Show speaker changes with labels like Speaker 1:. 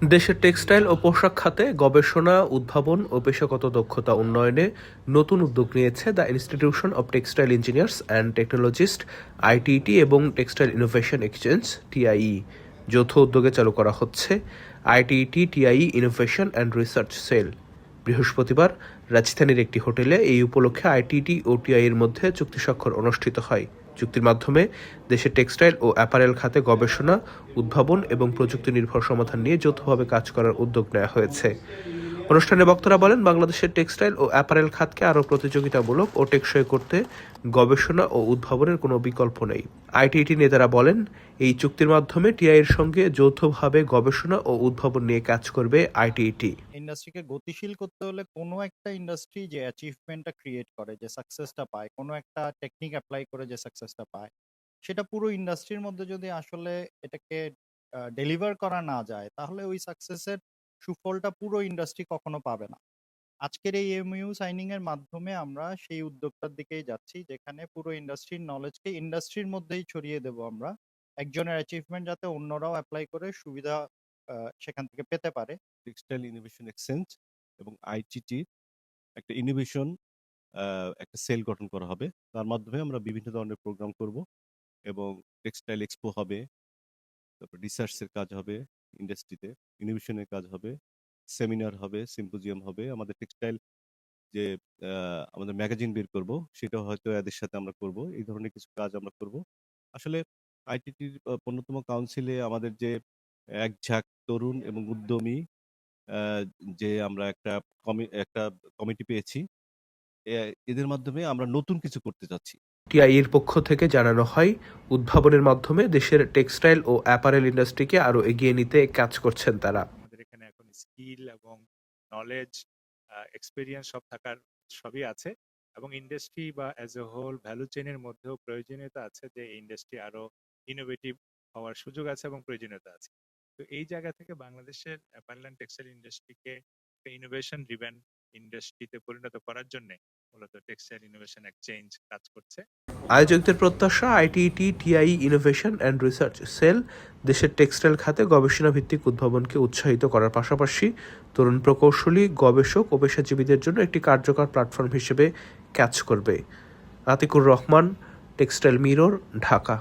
Speaker 1: দেশের টেক্সটাইল ও পোশাক খাতে গবেষণা, উদ্ভাবন ও পেশাগত দক্ষতা উন্নয়নে নতুন উদ্যোগ নিয়েছে the institution of textile engineers and technologist ITET এবং টেক্সটাইল ইনোভেশন এক্সচেঞ্জ টিআইই। যৌথ উদ্যোগে চালু করা হচ্ছে আইটিইটি TIE innovation and research sell. বৃহস্পতিবার রাজধানীর একটি হোটেলে এই উপলক্ষে আইটিইটি ও টিআইইর মধ্যে চুক্তি স্বাক্ষর অনুষ্ঠিত হয়। চুক্তির মাধ্যমে দেশের টেক্সটাইল ও অ্যাপারেল খাতে গবেষণা, উদ্ভাবন এবং প্রযুক্তি নির্ভর সমাধান নিয়ে যৌথভাবে কাজ করার উদ্যোগ নেওয়া হয়েছে। অনুষ্ঠানে বক্তারা বলেন, বাংলাদেশের টেক্সটাইল ও অ্যাপারেল খাতকে আরও প্রতিযোগিতামূলক ও টেকসই করতে গবেষণা ও উদ্ভাবনের কোনো বিকল্প নেই। আইটিইটি নেতারা বলেন, এই চুক্তির মাধ্যমে টিআইয়ের সঙ্গে যৌথভাবে গবেষণা ও উদ্ভাবন নিয়ে কাজ করবে আইটিইটি।
Speaker 2: ইন্ডাস্ট্রিকে গতিশীল করতে হলে কোনো একটা ইন্ডাস্ট্রি যে অ্যাচিভমেন্টটা ক্রিয়েট করে, যে সাকসেসটা পায়, কোনো একটা টেকনিক অ্যাপ্লাই করে যে সাকসেসটা পায়, সেটা পুরো ইন্ডাস্ট্রির মধ্যে যদি আসলে এটাকে ডেলিভার করা না যায়, তাহলে ওই সাকসেসের সুফলটা পুরো ইন্ডাস্ট্রি কখনো পাবে না। আজকের এই এমইউ সাইনিং এর মাধ্যমে আমরা সেই উদ্যোগটার দিকেই যাচ্ছি, যেখানে পুরো ইন্ডাস্ট্রির নলেজকে ইন্ডাস্ট্রির মধ্যেই ছড়িয়ে দেব আমরা। একজনের অ্যাচিভমেন্ট যাতে অন্যরাও অ্যাপ্লাই করে সুবিধা সেখান থেকে পেতে পারে।
Speaker 3: টেক্সটাইল ইনোভেশন এক্সচেঞ্জ এবং আইটিটি একটা ইনোভেশন একটা সেল গঠন করা হবে। তার মাধ্যমে আমরা বিভিন্ন ধরনের প্রোগ্রাম করব এবং টেক্সটাইল এক্সপো হবে, তারপর রিসার্চের কাজ হবে, ইন্ডাস্ট্রিতে ইনোভেশনের কাজ হবে, সেমিনার হবে, সিম্পোজিয়াম হবে। আমাদের টেক্সটাইল যে আমাদের ম্যাগাজিন বের করব, সেটাও হয়তো এদের সাথে আমরা করব। এই ধরনের কিছু কাজ আমরা করব। আসলে আইটিটির ১৫তম কাউন্সিলে আমাদের যে এক ঝাঁক তরুণ এবং উদ্যমী আ যে আমরা একটা কমিটি পেয়েছি, এদের মাধ্যমে আমরা নতুন কিছু করতে চাচ্ছি।
Speaker 1: টিআইইর পক্ষ থেকে জানানো হয়, উদ্ভাবনের মাধ্যমে দেশের টেক্সটাইল ও অ্যাপারেল ইন্ডাস্ট্রিকে আরও এগিয়ে নিতে কাজ করছেন তারা।
Speaker 4: আমাদের এখানে এখন স্কিল এবং নলেজ, এক্সপেরিয়েন্স সবই আছে, এবং ইন্ডাস্ট্রি বা অ্যাজ এ হোল ভ্যালু চেইনের মধ্যেও প্রয়োজনীয়তা আছে যে এই ইন্ডাস্ট্রি আরো ইনোভেটিভ হওয়ার সুযোগ আছে এবং প্রয়োজনীয়তা আছে। তো এই জায়গা থেকে বাংলাদেশের অ্যাপারেল অ্যান্ড টেক্সটাইল ইন্ডাস্ট্রিকে ইনোভেশন ড্রিভেন ইন্ডাস্ট্রিতে পরিণত করার জন্য মূলত টেক্সটাইল ইনোভেশন এক্সচেঞ্জ কাজ করছে।
Speaker 1: আয়োজকদের প্রত্যাশা, আইটিইটি TIE innovation and research sell দেশের টেক্সটাইল খাতে গবেষণা ভিত্তিক উদ্ভাবনকে উৎসাহিত করার পাশাপাশি তরুণ প্রকৌশলী, গবেষক ও পেশাজীবীদের জন্য একটি কার্যকর প্ল্যাটফর্ম হিসেবে কাজ করবে। Atiqur Rahman, textile mirror, Dhaka.